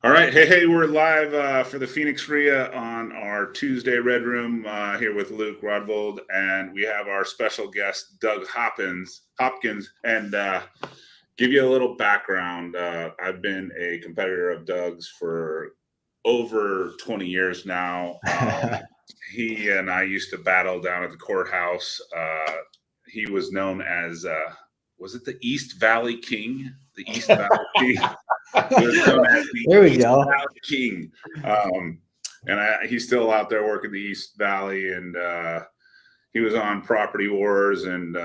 All right. Hey, we're live for the Phoenix REIA on our Tuesday Redroom here with Luke Rodvold, and we have our special guest, Doug Hopkins, and give you a little background. I've been a competitor of Doug's for over 20 years now. He and I used to battle down at the courthouse. He was known as, was it the East Valley King? The East Valley King. He was known as the There we East go. Valley King. He's still out there working the East Valley, and he was on Property Wars, and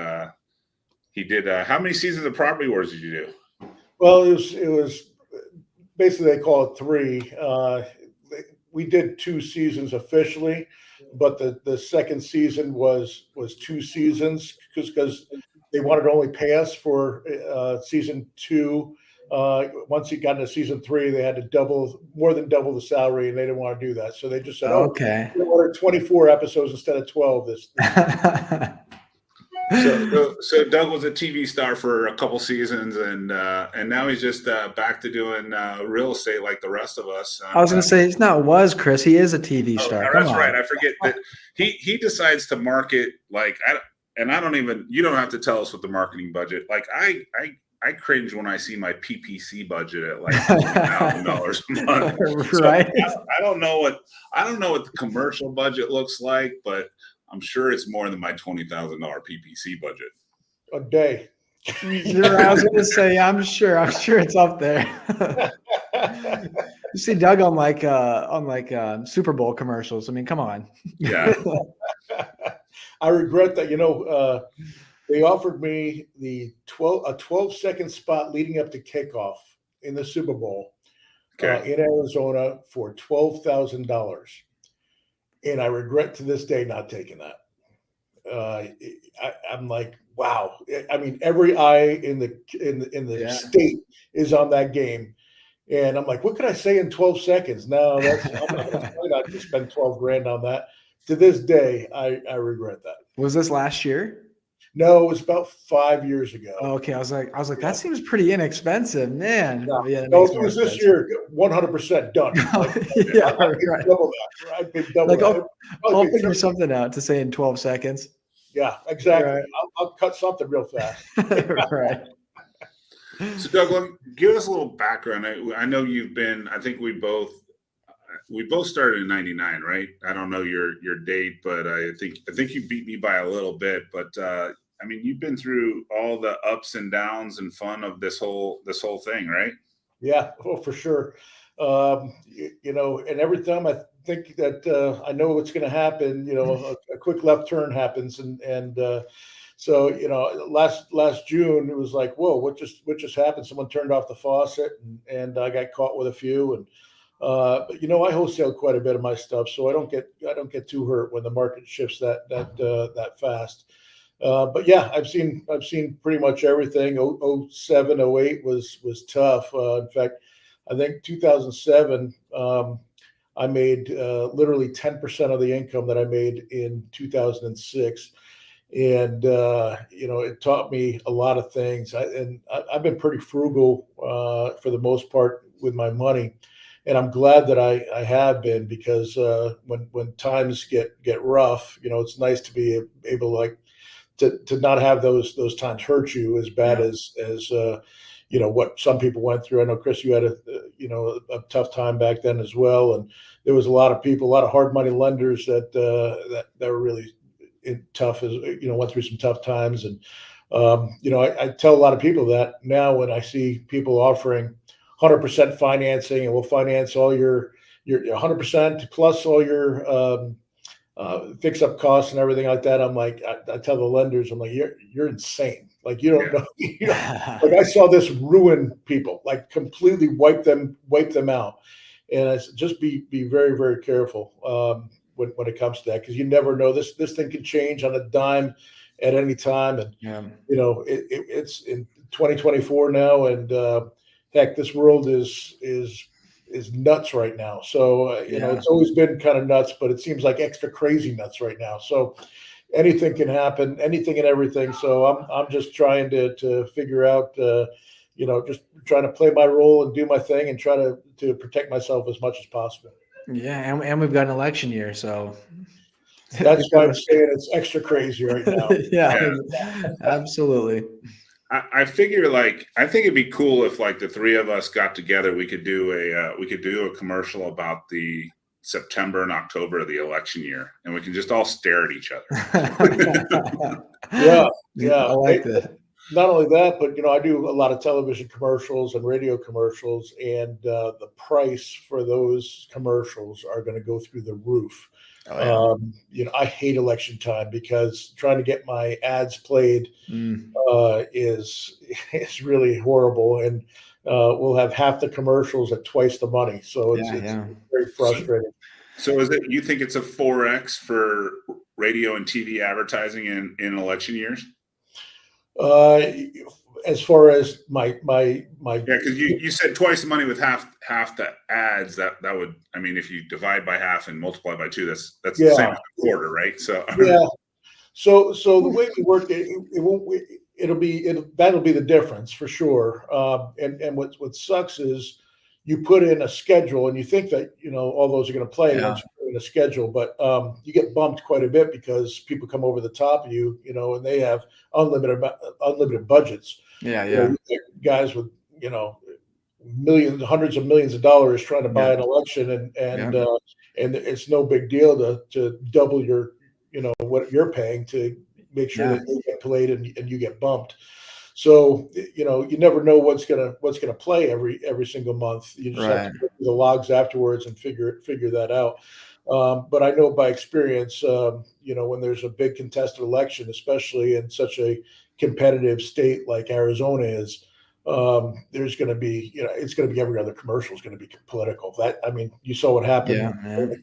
he did. How many seasons of Property Wars did you do? Well, it was basically they call it three. We did 2 seasons officially, but the second season was 2 seasons because they wanted to only pay us for season 2. Once he got into season 3, they had to more than double the salary, and they didn't want to do that. So they just said, Okay. we ordered 24 episodes instead of 12 this So Doug was a TV star for a couple seasons, and now he's just back to doing real estate like the rest of us. I was going to say it's not was Chris. He is a TV star. That's right. I forget that he decides to market like I don't even. You don't have to tell us what the marketing budget. Like I cringe when I see my PPC budget at like $1,000 a month. Right. So I don't know what the commercial budget looks like, but I'm sure it's more than my $20,000 PPC budget a day. I was going to say, I'm sure it's up there. You see Doug on like Super Bowl commercials. I mean, come on. Yeah. I regret that. They offered me a 12-second spot leading up to kickoff in the Super Bowl in Arizona for $12,000. And I regret to this day not taking that. I'm like, wow. I mean, every eye in the state is on that game. And I'm like, what could I say in 12 seconds? No, I'm not to spend 12 grand on that. To this day, I regret that. Was this last year? No, it was about 5 years ago. Oh, okay. I was like, that seems pretty inexpensive, man. Yeah, no, it was this year, 100% done. Yeah, right. Double that. I've been double like, that. I'll figure something out to say in 12 seconds. Yeah, exactly. Right. I'll cut something real fast. Right. So, Doug, give us a little background. I know you've been. I think we both started in '99, right? I don't know your date, but I think you beat me by a little bit. But I mean, you've been through all the ups and downs and fun of this whole thing, right? Yeah, for sure. And every time I think that I know what's going to happen, a quick left turn happens, and so last June it was like, whoa, what just happened? Someone turned off the faucet, and I got caught with a few, and but I wholesale quite a bit of my stuff, so I don't get too hurt when the market shifts that fast. But yeah, I've seen pretty much everything. 07, 08 was tough. In fact, I think 2007, I made literally 10% of the income that I made in 2006. And, it taught me a lot of things. I've been pretty frugal for the most part with my money. And I'm glad that I have been, because when times get rough, it's nice to be able to not have those times hurt you as bad as what some people went through. I know, Chris, you had a tough time back then as well, and there was a lot of people, a lot of hard money lenders that were really tough, as went through some tough times. And I tell a lot of people that now when I see people offering 100% financing, and we'll finance all your 100% plus all your fix up costs and everything like that. I'm like, I tell the lenders, I'm like, you're insane. Like, you don't know. Like, I saw this ruin people, like completely wipe them out. And I said, just be very, very careful when it comes to that, because you never know. This thing can change on a dime at any time. And it's in 2024 now, and heck, this world is nuts right now. So it's always been kind of nuts, but it seems like extra crazy nuts right now. So anything can happen, anything and everything. So I'm just trying to figure out just trying to play my role and do my thing and try to protect myself as much as possible. Yeah, and we've got an election year, so That's why I'm saying it's extra crazy right now. yeah, Yeah. absolutely. I figure I think it'd be cool if like the three of us got together. We could do a commercial about the September and October of the election year, and we can just all stare at each other. Yeah, I like that. Not only that, but I do a lot of television commercials and radio commercials, and the price for those commercials are going to go through the roof. Oh, I hate election time because trying to get my ads played is really horrible, and we'll have half the commercials at twice the money. So it's very frustrating. So is it, you think it's a 4X for radio and TV advertising in election years? As far as my Yeah, because you said twice the money with half the ads. That would, I mean, if you divide by half and multiply by 2, that's the same as a quarter, right? So yeah. So the way we work that'll be the difference for sure. And what sucks is you put in a schedule and you think that all those are going to play once you put in a schedule, but you get bumped quite a bit because people come over the top of you, and they have unlimited budgets. Yeah. Guys with millions, hundreds of millions of dollars trying to buy an election, and it's no big deal to double your what you're paying to make sure that you get played and you get bumped. So you never know what's gonna play every single month. You just have to go through the logs afterwards and figure that out. But I know by experience, when there's a big contested election, especially in such a competitive state like Arizona is, there's going to be, it's going to be every other commercial is going to be political. You saw what happened in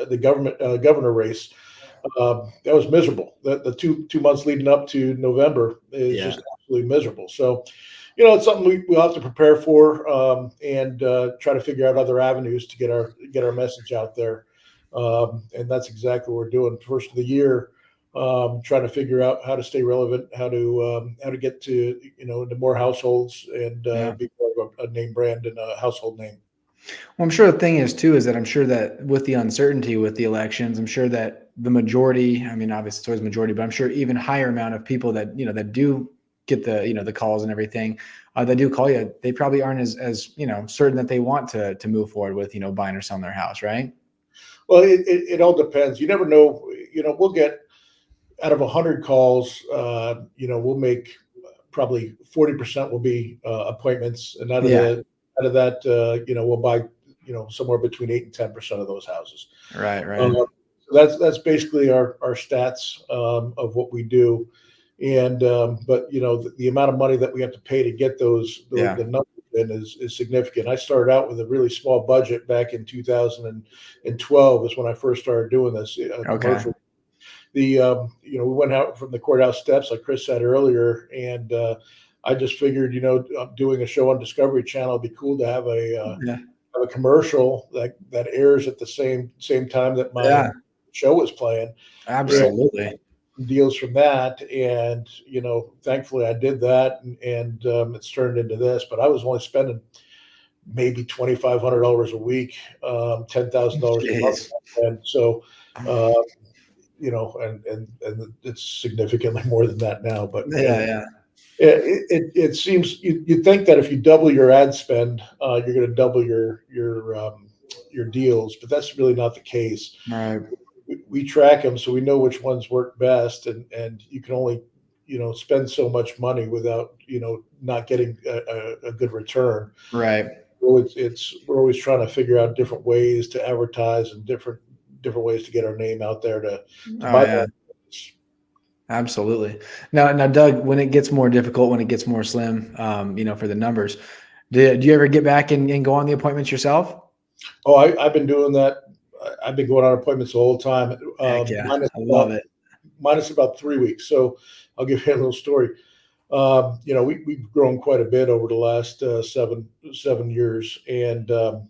the governor race. That was miserable. The 2 months leading up to November is just absolutely miserable. So, it's something we'll have to prepare for, and try to figure out other avenues to get our message out there. And that's exactly what we're doing. First of the year, trying to figure out how to stay relevant, how to get to into more households and be more of a name brand and a household name. Well, I'm sure the thing is too, is that I'm sure that with the uncertainty with the elections, I'm sure that the majority, I mean, obviously it's always majority, but I'm sure even higher amount of people that, that do get the, the calls and everything, that do call you, they probably aren't as, certain that they want to move forward with, buying or selling their house. Right. Well, it all depends. You never know, we'll get out of 100 calls, we'll make probably 40% will be appointments. And out of that, we'll buy, somewhere between 8 and 10% of those houses. Right. So that's basically our stats of what we do. And but the amount of money that we have to pay to get the numbers in is significant. I started out with a really small budget back in 2012 is when I first started doing this commercial. We went out from the courthouse steps, like Chris said earlier, and I just figured, doing a show on Discovery Channel, it'd be cool to have a commercial that airs at the same time that my show was playing. Absolutely. Deals from that, and thankfully I did that, and it's turned into this. But I was only spending maybe $2,500 a week, $10,000 a month, and so and it's significantly more than that now. But it seems you'd think that if you double your ad spend, you're going to double your deals, but that's really not the case. Right. We track them, so we know which ones work best, and you can only spend so much money without not getting a good return. Right. So we're always trying to figure out different ways to advertise and different ways to get our name out there to buy that. Absolutely. Now, Doug, when it gets more difficult, when it gets more slim, for the numbers, do you ever get back and go on the appointments yourself? Oh, I've been doing that. I've been going on appointments the whole time. I love it. Minus about 3 weeks. So I'll give you a little story. We've grown quite a bit over the last 7 years, and the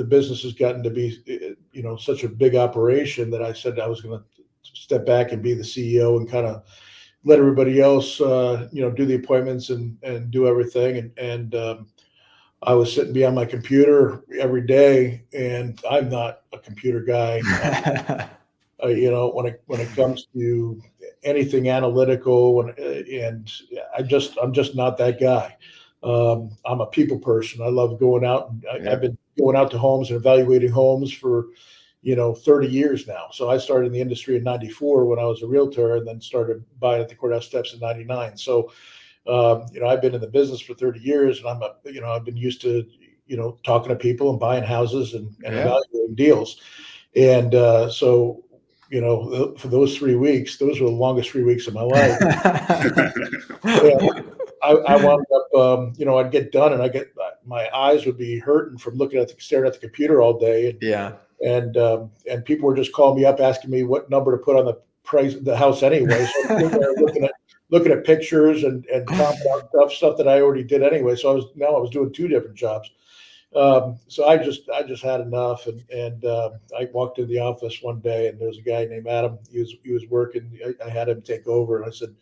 business has gotten to be such a big operation that I said I was going to step back and be the CEO and kind of let everybody else, do the appointments and do everything. And I was sitting behind my computer every day, and I'm not a computer guy. When it comes to anything analytical, and I'm just not that guy. I'm a people person. I love going out, and I've been going out to homes and evaluating homes for 30 years now. So I started in the industry in '94 when I was a realtor, and then started buying at the courthouse steps in '99. So I've been in the business for 30 years, and I've been used to talking to people and buying houses and evaluating deals. And so for those 3 weeks, those were the longest 3 weeks of my life. And I wound up, I'd get done, and my eyes would be hurting from staring at the computer all day. And people were just calling me up asking me what number to put on the price of the house anyway. So I'm sitting there looking at pictures and talking about stuff that I already did anyway. So I was doing two different jobs. So I just had enough, and I walked into the office one day, and there was a guy named Adam. He was working. I had him take over, and I said,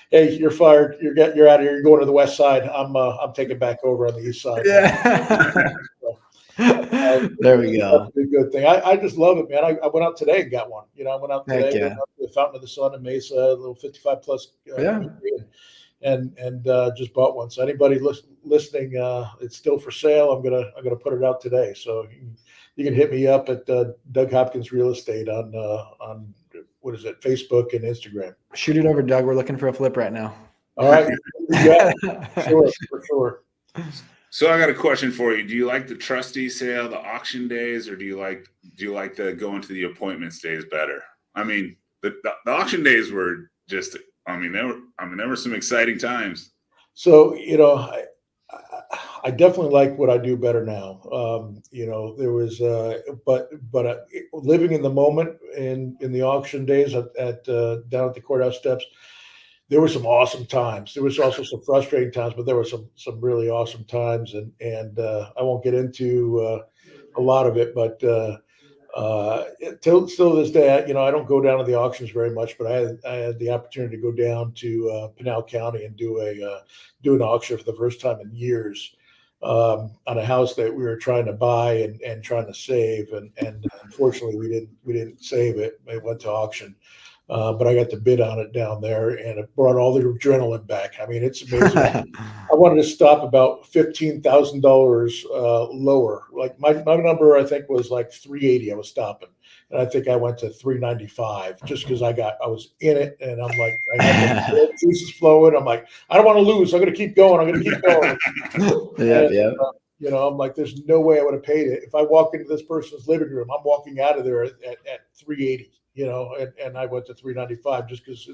"Hey, you're fired. You're out of here. You're going to the west side. I'm taking back over on the east side." Yeah. There we go. That's a good thing. I just love it, man. I went out today and got one. I went out today. Heck yeah. Went out to the Fountain of the Sun in Mesa, a little 55 plus. And just bought one. So anybody listening, it's still for sale. I'm gonna put it out today. So you can hit me up at Doug Hopkins Real Estate on what is it, Facebook and Instagram. Shoot it over, Doug. We're looking for a flip right now. All right, yeah, sure, for sure. So I got a question for you. Do you like the trustee sale, the auction days, or do you like the going to the appointments days better? I mean, the auction days were just. There were some exciting times. So, I definitely like what I do better now. There was, but living in the moment in the auction days at down at the courthouse steps, there were some awesome times. There was also some frustrating times, but there were some really awesome times. And I won't get into a lot of it, but still to this day, I don't go down to the auctions very much, but I had the opportunity to go down to Pinal County and do an auction for the first time in years on a house that we were trying to buy and trying to save, and unfortunately we didn't save it. It went to auction. But I got to bid on it down there, and it brought all the adrenaline back. I mean, it's amazing. I wanted to stop about $15,000 lower. Like my number, I think, was like 380. I was stopping, and I think I went to 395 just because I was in it, and I'm like, I had the juices flowing. I'm like, I don't want to lose. I'm going to keep going. I'm going to keep going. Yeah. I'm like, there's no way I would have paid it. If I walk into this person's living room, I'm walking out of there at 380. And I went to 395 just because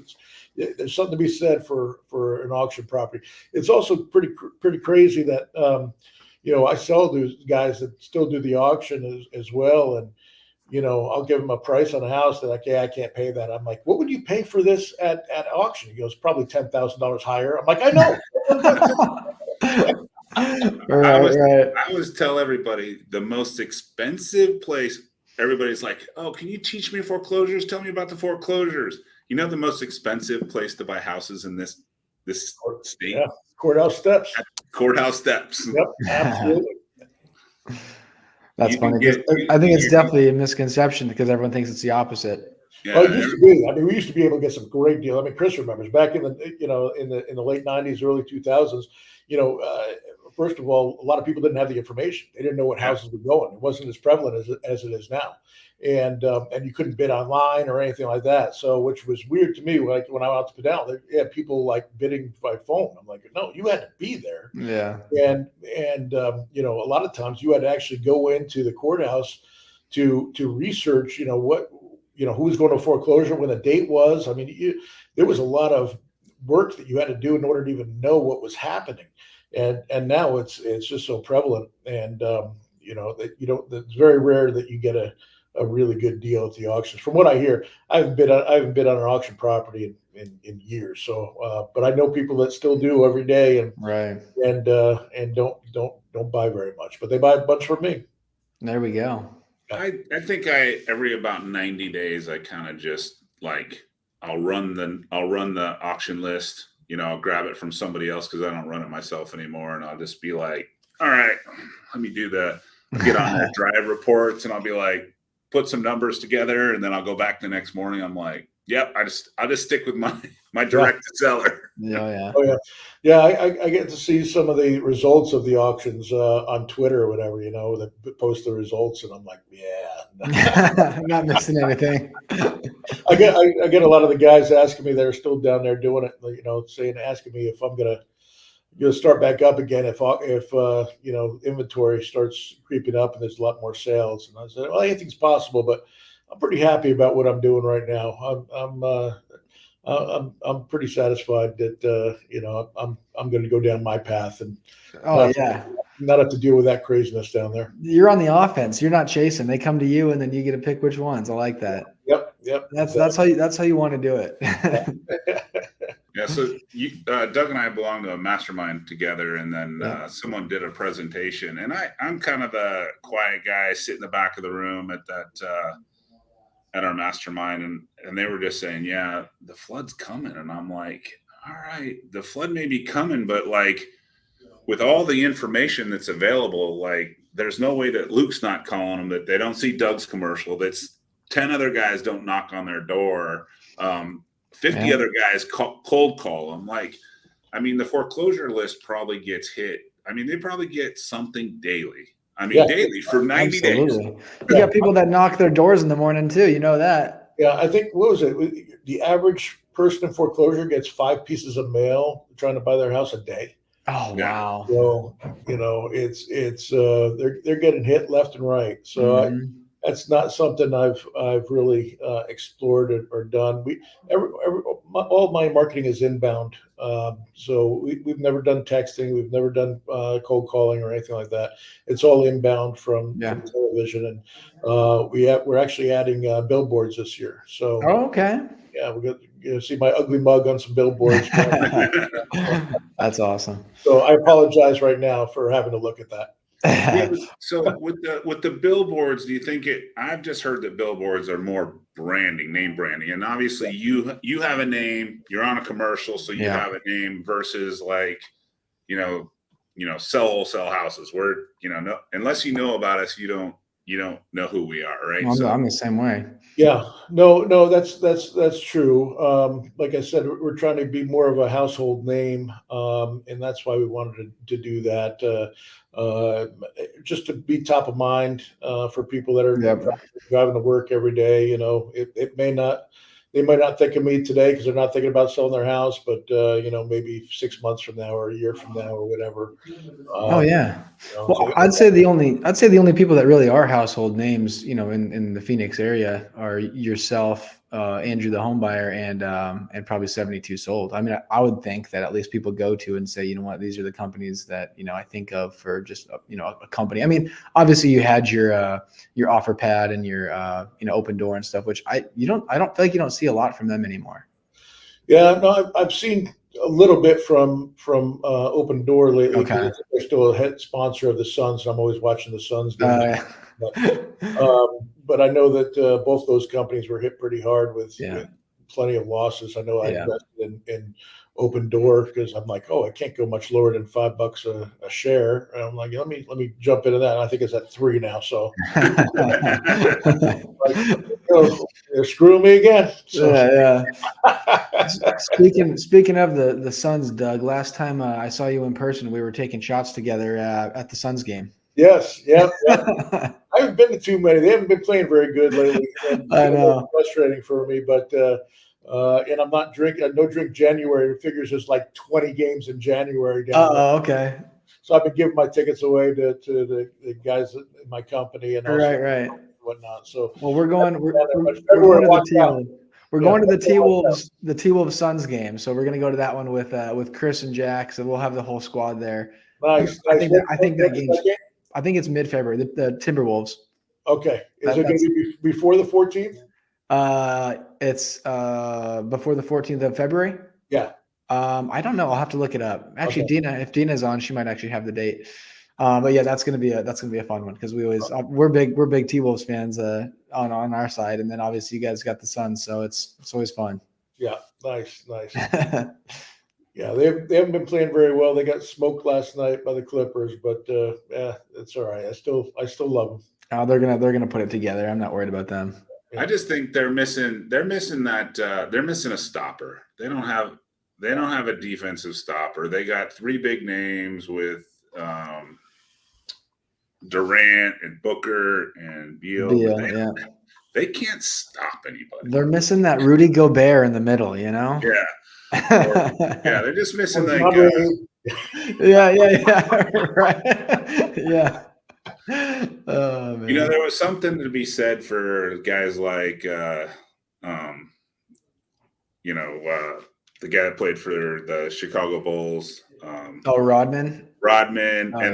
there's something to be said for an auction property. It's also pretty crazy that I sell to guys that still do the auction as well, and I'll give them a price on a house. They're like, yeah, I can't pay that. I'm like, what would you pay for this at auction? He goes, probably $10,000 higher. I'm like, I know. I always tell everybody the most expensive place. Everybody's like, oh, can you teach me foreclosures? Tell me about the foreclosures. The most expensive place to buy houses in this state? Yeah, courthouse steps. Courthouse steps. Yep, absolutely. That's funny. I think it's definitely a misconception because everyone thinks it's the opposite. Yeah, well, it used to be. I mean, we used to be able to get some great deals. I mean, Chris remembers back in the late '90s, early 2000s. First of all, a lot of people didn't have the information. They didn't know what houses were going. It wasn't as prevalent as it is now, and you couldn't bid online or anything like that. So, which was weird to me. Like when I went out to Pinal, they had people like bidding by phone. I'm like, no, you had to be there. Yeah. And a lot of times you had to actually go into the courthouse to research. Who was going to foreclosure, when the date was. I mean, there was a lot of work that you had to do in order to even know what was happening. And now it's just so prevalent, and it's very rare that you get a really good deal at the auctions. From what I hear, I haven't bid on an auction property in years. So, but I know people that still do every day, and don't buy very much, but they buy a bunch from me. There we go. I think every about 90 days, I kind of just like I'll run the auction list. I'll grab it from somebody else because I don't run it myself anymore, and I'll just be like, all right, let me I'll get on there, drive reports, and I'll be like, put some numbers together, and then I'll go back the next morning. I'm like, yep, I'll just stick with my direct to seller. Yeah. Oh yeah, yeah. I get to see some of the results of the auctions on Twitter or whatever. That post the results, and I'm like, yeah. I'm not missing anything. I get a lot of the guys asking me that are still down there doing it. Asking me if I'm gonna start back up again if inventory starts creeping up and there's a lot more sales. And I said, well, anything's possible, but I'm pretty happy about what I'm doing right now. I'm pretty satisfied that I'm going to go down my path and not have to deal with that craziness down there. You're on the offense. You're not chasing. They come to you, and then you get to pick which ones. I like that. Yep. That's how you want to do it. Yeah. So Doug and I belong to a mastermind together, and then someone did a presentation, and I'm kind of the quiet guy, sit in the back of the room at our mastermind, and they were just saying, yeah, the flood's coming, and I'm like, all right, the flood may be coming, but like with all the information that's available, like there's no way that Luke's not calling them, that they don't see Doug's commercial, that's 10 other guys don't knock on their door, 50 other guys cold call them. Like, I mean, the foreclosure list probably gets hit. I mean, they probably get something daily. I mean, daily for 90 days. You got people that knock their doors in the morning too. You know that. Yeah, I think, what was it? The average person in foreclosure gets 5 pieces of mail trying to buy their house a day. Oh, wow. So, it's they're getting hit left and right. So that's not something I've really explored or done. All my marketing is inbound. So we've never done texting. We've never done cold calling or anything like that. It's all inbound from television. And we're actually adding billboards this year. So, okay. Yeah, we're going to see my ugly mug on some billboards. That's awesome. So I apologize right now for having to look at that. So with the billboards, do you think I've just heard that billboards are more name branding, and obviously you have a name, you're on a commercial, so you have a name versus like, sell wholesale houses where, unless you know about us, you don't know who we are, right? Well, I'm the same way. Yeah, no, that's true. Like I said, we're trying to be more of a household name, and that's why we wanted to do that, just to be top of mind for people that are driving to work every day. They might not think of me today because they're not thinking about selling their house, but maybe 6 months from now or a year from now or whatever. Well, I'd say the only people that really are household names, in the Phoenix area are yourself, Andrew the home buyer, and probably 72 sold. I mean, I would think that at least people go to and say, you know what, these are the companies that I think of for just a company. I mean, obviously you had your offer pad and your open door and stuff, which I don't feel like you don't see a lot from them anymore. Yeah, no, I've seen a little bit from Open Door lately. Okay. They're still a head sponsor of the Suns, and I'm always watching the Suns. But I know that both those companies were hit pretty hard with plenty of losses. I know I invested in Open Door because I'm like, I can't go much lower than $5 a share. And I'm like, let me jump into that. And I think it's at 3 now. So they're screwing me again. So. Speaking of the Suns, Doug, last time I saw you in person, we were taking shots together at the Suns game. Yes. Yeah. I haven't been to too many. They haven't been playing very good lately. I know. Frustrating for me, but and I'm not drinking. No drink January. It figures there's like 20 games in January. Okay. So I've been giving my tickets away to the guys in my company and also right. whatnot. So we're going to the T-Wolves Suns game. So we're going to go to that one with Chris and Jack. So we'll have the whole squad there. Nice. I think that game's. I think it's mid-February. The Timberwolves. Okay. Is it going to be before the 14th? It's before the 14th of February. Yeah. I don't know. I'll have to look it up. Actually, okay. If Dina's on, she might actually have the date. But yeah, that's gonna be a fun one because we're big T-Wolves fans on our side, and then obviously you guys got the Suns, so it's always fun. Yeah, nice. Yeah, they haven't been playing very well. They got smoked last night by the Clippers, but yeah, it's all right. I still love them. Oh, they're gonna put it together. I'm not worried about them. I just think they're missing that they're missing a stopper. They don't have a defensive stopper. They got three big names with Durant and Booker and Beal. Yeah. They can't stop anybody. They're missing that Rudy Gobert in the middle, you know? Yeah. Yeah, they're just missing that Yeah. Right. Yeah. Oh, man. You know, there was something to be said for guys like the guy that played for the Chicago Bulls. Rodman. And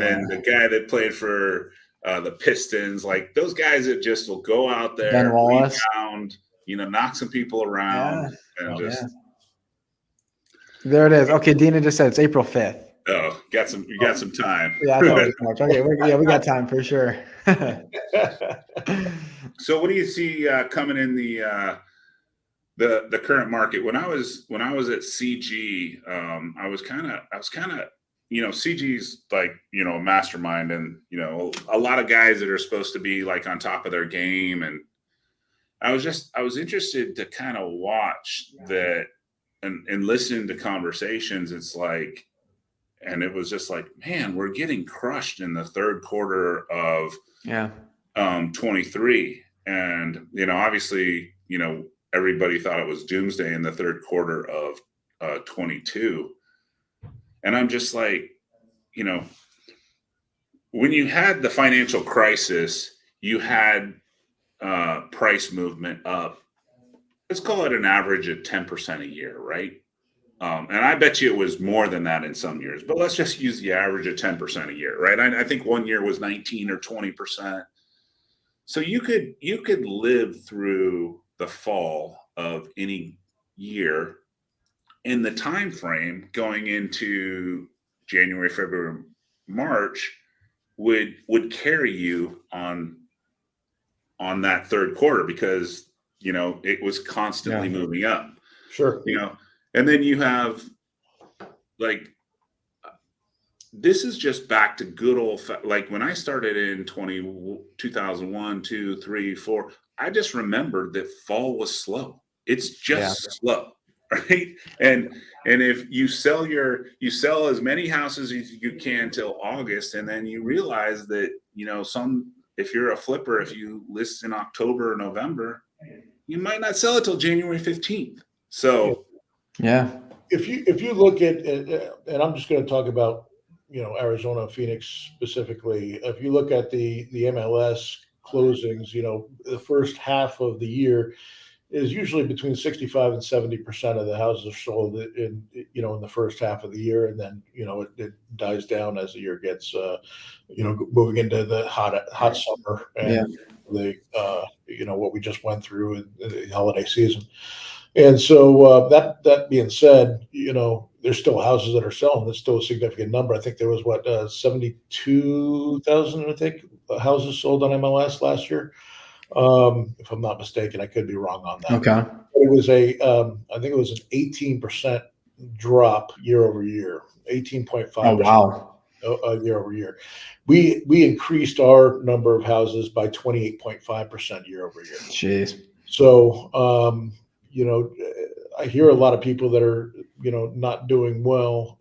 then the guy that played for the Pistons, like those guys that just will go out there, Ben Wallace, rebound, knock some people around, and just. There it is. Okay, Dina just said it's April 5th. Oh, you got some time. Yeah, I thought it was March. Okay, we got time for sure. So, what do you see coming in the current market? When I was at CG, I was kind of CG's like a mastermind, and a lot of guys that are supposed to be like on top of their game, and I was interested to kind of watch that and listen to conversations. It's like, and it was just like, man, we're getting crushed in the third quarter of 23, and obviously everybody thought it was doomsday in the third quarter of 22. And I'm just like, when you had the financial crisis, you had price movement up. Let's call it an average of 10% a year, right? And I bet you it was more than that in some years, but let's just use the average of 10% a year, right? I think one year was 19 or 20%. So you could live through the fall of any year in the time frame going into January, February, March would carry you on that third quarter because it was constantly moving up. Sure. And then you have like this is just back to good old like when I started in 2001, 2, 3, 4, I just remembered that fall was slow. It's just slow, right? And if you sell as many houses as you can till August, and then you realize that if you're a flipper, if you list in October or November, you might not sell it till January 15th. So if you look at and I'm just going to talk about Arizona, Phoenix specifically. If you look at the MLS closings, the first half of the year is usually between 65 and 70% of the houses are sold in the first half of the year, and then it dies down as the year gets moving into the hot summer and the what we just went through in the holiday season. And so that being said, there's still houses that are selling. There's still a significant number. I think there was 72,000, I think, houses sold on MLS last year. If I'm not mistaken, I could be wrong on that. Okay. It was I think it was an 18% drop year over year, 18.5%. Oh, wow. Year over year. We increased our number of houses by 28.5% year over year. Jeez. So, I hear a lot of people that are, not doing well.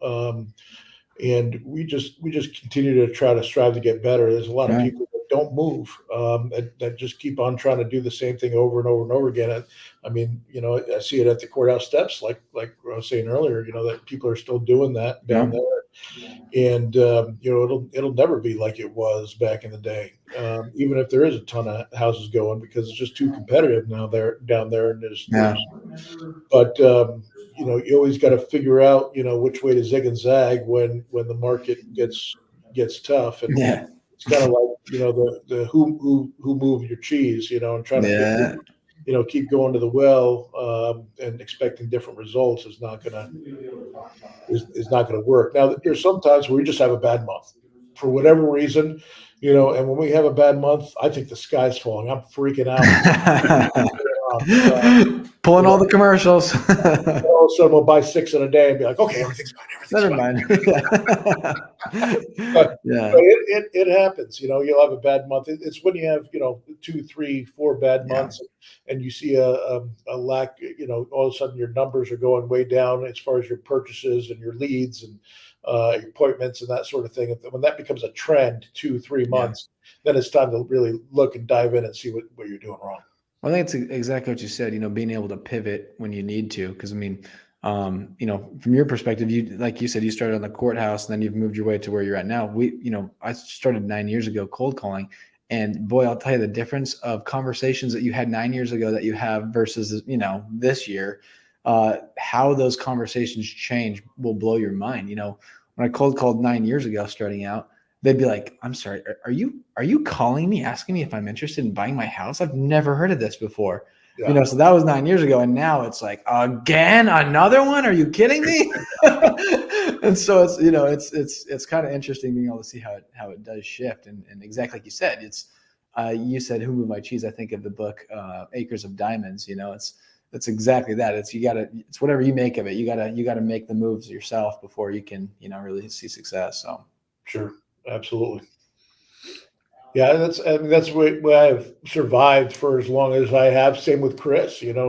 And we just continue to try to strive to get better. There's a lot of people that don't move, that just keep on trying to do the same thing over and over and over again. I mean, I see it at the courthouse steps, like I was saying earlier, that people are still doing that down there. And, it'll never be like it was back in the day, even if there is a ton of houses going, because it's just too competitive now down there. And but, you always got to figure out, which way to zig and zag when the market gets tough. And it's kind of like, the who moved your cheese, and trying to keep going to the well and expecting different results is not gonna work. Now, there's sometimes where we just have a bad month for whatever reason, and when we have a bad month, I think the sky's falling. I'm freaking out. Pulling all the commercials. All of a sudden we'll buy 6 in a day and be like, okay, everything's fine. Never Everything's fine. mind. But Yeah. it happens, you'll have a bad month. It's when you have, 2, 3, 4 bad Yeah. months and you see a lack, all of a sudden your numbers are going way down as far as your purchases and your leads and your appointments and that sort of thing. When that becomes a trend, 2, 3 months, then it's time to really look and dive in and see what you're doing wrong. I think it's exactly what you said, being able to pivot when you need to. Because, from your perspective, like you said, you started on the courthouse and then you've moved your way to where you're at now. I started 9 years ago cold calling. And boy, I'll tell you the difference of conversations that you had 9 years ago that you have versus, this year, how those conversations change will blow your mind. When I cold called 9 years ago starting out, they'd be like, I'm sorry, are you calling me, asking me if I'm interested in buying my house? I've never heard of this before. Yeah. So that was 9 years ago. And now it's like, again, another one? Are you kidding me? And so it's kind of interesting being able to see how it does shift. And exactly like you said, you said, Who Moved My Cheese? I think of the book, Acres of Diamonds. It's exactly that. It's whatever you make of it. You gotta make the moves yourself before you can, really see success. So. Sure. Absolutely. Yeah, that's why I've survived for as long as I have. Same with Chris. Yeah.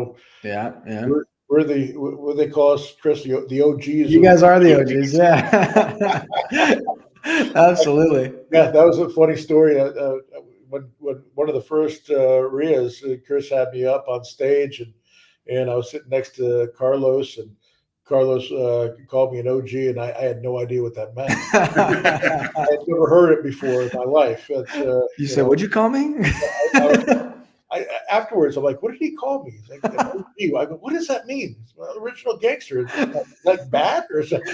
We're the what they call us, Chris, the OGs. You guys are the OGs, yeah. Absolutely. Yeah, that was a funny story. When one of the first REIAs, Chris had me up on stage, and I was sitting next to Carlos, and Carlos called me an OG, and I had no idea what that meant. I had never heard it before in my life. You said, "What'd you call me?" Afterwards, I'm like, "What did he call me?" He's like, OG. I go, "What does that mean?" Well, original gangster. Is that bad or is that?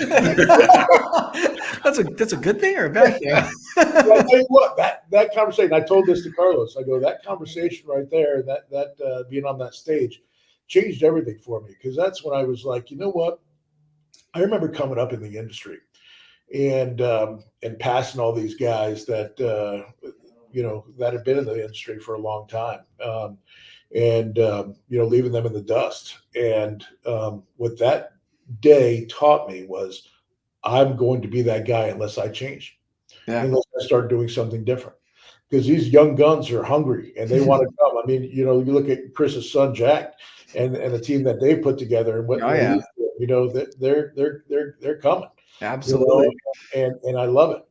That's a good thing or a bad thing? Well, I'll tell you what, that conversation. I told this to Carlos. I go, that conversation right there, that being on that stage, changed everything for me, because that's when I was like, you know what? I remember coming up in the industry and passing all these guys that that had been in the industry for a long time, leaving them in the dust. And what that day taught me was, I'm going to be that guy unless I change, unless I start doing something different. Because these young guns are hungry and they want to come. I mean, you look at Chris's son Jack and the team that they put together, and what he's doing, they're coming. Absolutely. And I love it.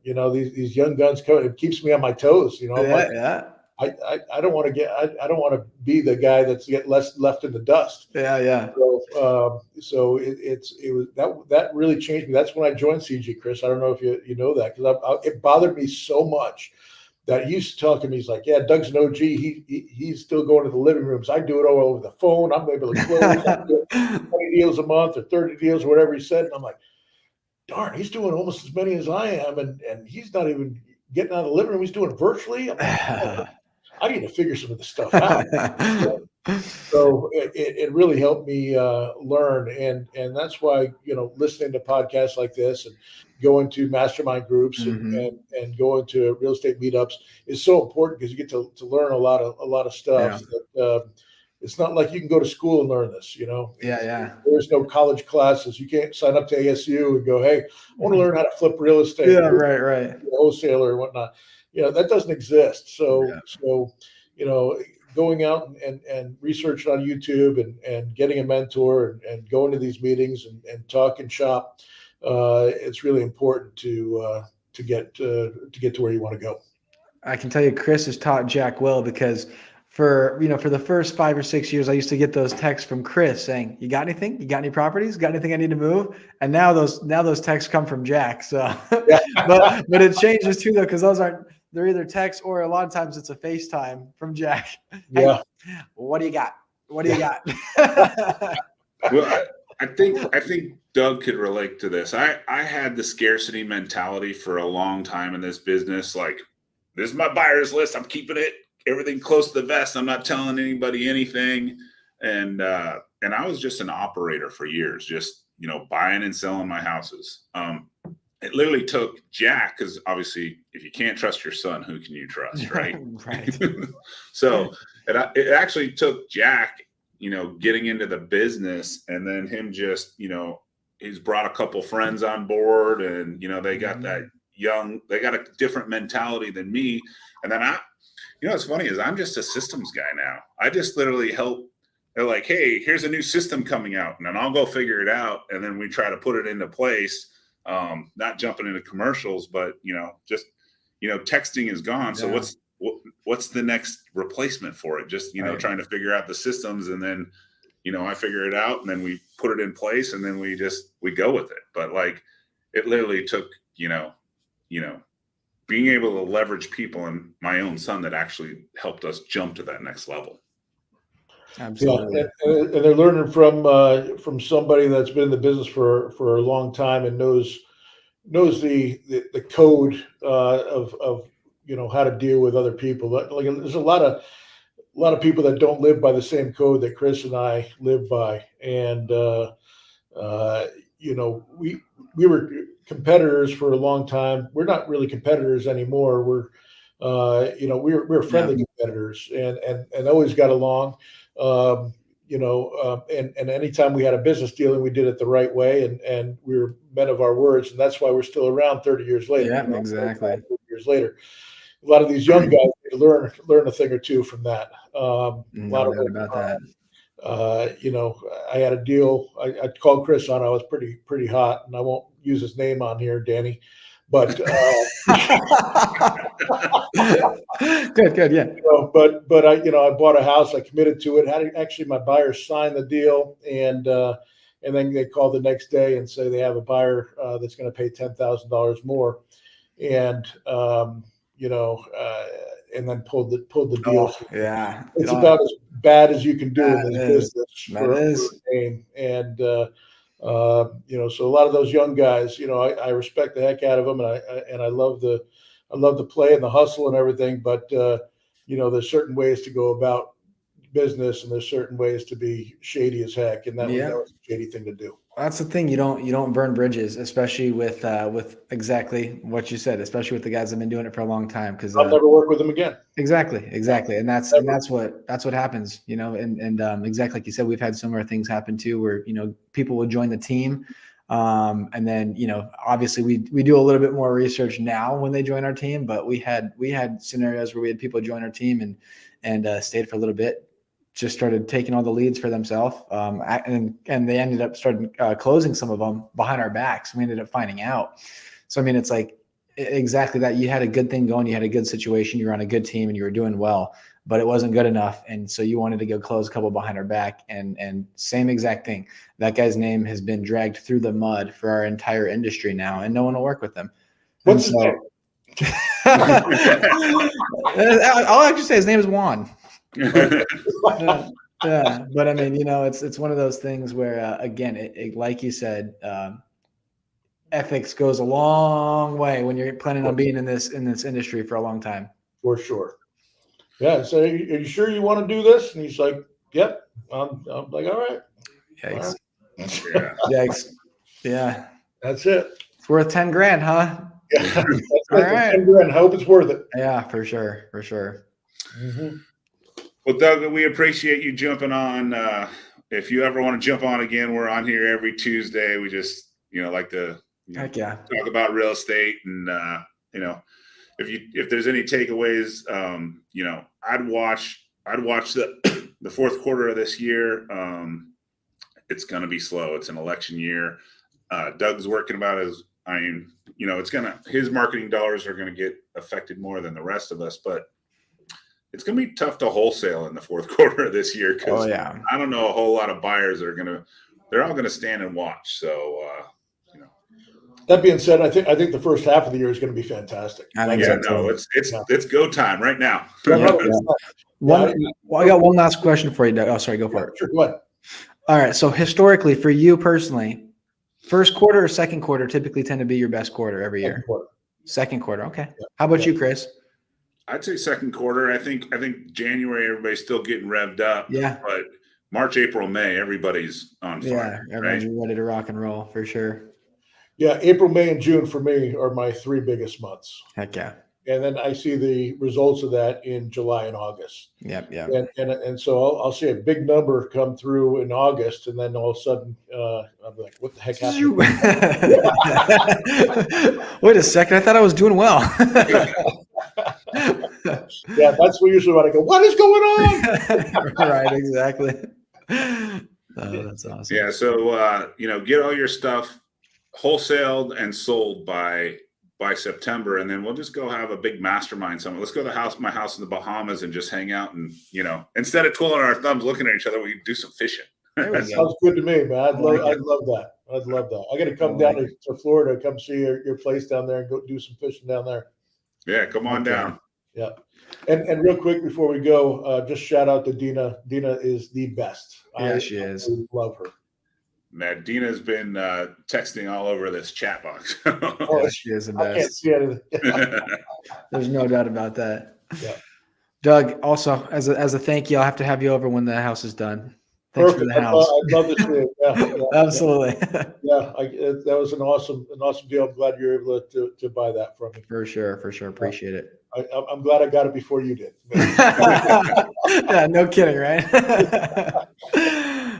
These young guns come. It keeps me on my toes. I don't want to be the guy that's left in the dust. Yeah. So it was that really changed me. That's when I joined CG, Chris. I don't know if you know that, because it bothered me so much that he used to talk to me. He's like, "Yeah, Doug's an OG. He's still going to the living rooms. I do it all over the phone. I'm able to close 20 deals a month or 30 deals or whatever he said." And I'm like, darn, he's doing almost as many as I am, and he's not even getting out of the living room. He's doing it virtually. I'm like, I need to figure some of this stuff out. So it really helped me learn, and that's why listening to podcasts like this and going to mastermind groups and going to real estate meetups is so important, because you get to learn a lot of stuff that it's not like you can go to school and learn this. There's no college classes. You can't sign up to ASU and go, "Hey, I want to learn how to flip real estate." Yeah, right. Wholesaler or whatnot. That doesn't exist. So going out and researching on YouTube and getting a mentor and going to these meetings and talking shop, it's really important to get to where you want to go. I can tell you, Chris has taught Jack well, because for the first 5 or 6 years, I used to get those texts from Chris saying, "You got anything? You got any properties? Got anything I need to move?" And now those texts come from Jack. So, but it changes too, though, because they're either texts or a lot of times it's a FaceTime from Jack. Yeah. Hey, what do you got? What do you got? Well, I think Doug could relate to this. I had the scarcity mentality for a long time in this business. Like, this is my buyer's list. I'm keeping it, everything close to the vest. I'm not telling anybody anything. And I was just an operator for years, just, buying and selling my houses. It literally took Jack, because obviously if you can't trust your son, who can you trust, right? Right. So it actually took Jack getting into the business, and then him just, he's brought a couple friends on board, and, they got that they got a different mentality than me. And then what's funny is I'm just a systems guy now. I just literally help. They're like, hey, here's a new system coming out, and then I'll go figure it out. And then we try to put it into place, not jumping into commercials, but, just, texting is gone. So what's the next replacement for it? Just, trying to figure out the systems, and then, I figure it out, and then we put it in place, and then we go with it. But like, it literally took, being able to leverage people, and my own son that actually helped us jump to that next level. Absolutely. Yeah, and they're learning from somebody that's been in the business for a long time and knows the code of how to deal with other people. Like, there's a lot of people that don't live by the same code that Chris and I live by, and we were competitors for a long time. We're not really competitors anymore. We're friendly competitors, and always got along. And anytime we had a business deal, and we did it the right way, and we were men of our words, and that's why we're still around 30 years later. Yeah, exactly. 30 years later, a lot of these young guys need to learn a thing or two from that. No doubt about that. I had a deal. I called Chris on. I was pretty hot, and I won't use his name on here, Danny. But good, yeah. But I bought a house. I committed to it. Actually, my buyer signed the deal, and then they called the next day and say they have a buyer that's going to pay $10,000 more, and and then pulled the deal. Oh, yeah, it's about as bad as you can do in this business for a name. And so a lot of those young guys, I respect the heck out of them, and I love the play and the hustle and everything. But there's certain ways to go about business, and there's certain ways to be shady as heck, and that was a shady thing to do. That's the thing. You don't burn bridges, especially with exactly what you said, especially with the guys that have been doing it for a long time. Because I'll never work with them again. Exactly, and that's what happens. And exactly like you said, we've had similar things happen too, where people will join the team, and then obviously we do a little bit more research now when they join our team, but we had scenarios where we had people join our team and stayed for a little bit. Just started taking all the leads for themselves, and they ended up closing some of them behind our backs. We ended up finding out. So I mean, it's like exactly that. You had a good thing going, you had a good situation, you were on a good team, and you were doing well, but it wasn't good enough, and so you wanted to go close a couple behind our back. And same exact thing. That guy's name has been dragged through the mud for our entire industry now, and no one will work with him. What's his name? I'll actually say his name is Juan. Yeah, but I mean, it's one of those things where again, it like you said, ethics goes a long way when you're planning on being in this industry for a long time. For sure. Yeah. So, are you sure you want to do this? And he's like, "Yep." I'm like, "All right." Yikes! All right. Yeah. Yikes! Yeah, that's it. It's worth $10,000, huh? Yeah. That's All right. $10,000. I hope it's worth it. Yeah, for sure. Mm-hmm. Well, Doug, we appreciate you jumping on. If you ever want to jump on again, we're on here every Tuesday. We just, like to Heck yeah. talk about real estate, and if there's any takeaways, I'd watch the fourth quarter of this year. It's going to be slow. It's an election year. Doug's working about his marketing dollars are going to get affected more than the rest of us, but it's going to be tough to wholesale in the fourth quarter of this year, because I don't know a whole lot of buyers they're all going to stand and watch. So, that being said, I think the first half of the year is going to be fantastic. It's go time right now. I got one last question for you, Doug. Oh, sorry, go for it. Sure, go ahead. All right. So historically, for you personally, first quarter or second quarter typically tend to be your best quarter every year. Second quarter. Okay. Yeah. How about you, Chris? I'd say second quarter. I think January, everybody's still getting revved up. Yeah. But March, April, May, everybody's on fire. Yeah, everyone's ready to rock and roll for sure. Yeah, April, May, and June for me are my three biggest months. Heck yeah. and then I see the results of that in July and August. Yep. Yeah. And so I'll see a big number come through in August, and then all of a sudden I'll be like, "What the heck happened?" Wait a second! I thought I was doing well. Yeah, that's usually when I go, "What is going on?" Right. Exactly. Oh, that's awesome. Yeah. So get all your stuff wholesaled and sold by September, and then we'll just go have a big mastermind somewhere. Let's go to my house in the Bahamas and just hang out, and instead of twiddling our thumbs looking at each other, we can do some fishing. That sounds good to me, man. I'd love that. I'd love that. I got to come down to Florida, come see your place down there, and go do some fishing down there. Yeah, come on down. Yeah, and real quick before we go, just shout out to Dina. Dina is the best. Yeah, she is. I love her. Man, Dina's been texting all over this chat box. Oh, she is the best. I can't see anything. There's no doubt about that. Yeah. Doug, also as a thank you, I'll have to have you over when the house is done. Thanks for the house. I'd love to see it. Yeah, Absolutely. Yeah, that was an awesome deal. I'm glad you were able to buy that from me. For sure. Appreciate it. I'm glad I got it before you did. Yeah, no kidding, right?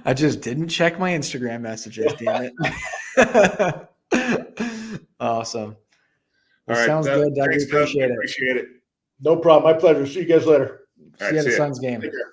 I just didn't check my Instagram messages, damn it. Awesome. All right, sounds good, Doug. Thanks, We appreciate it. Appreciate it. No problem. My pleasure. See you guys later. See you at the Suns game. Take care.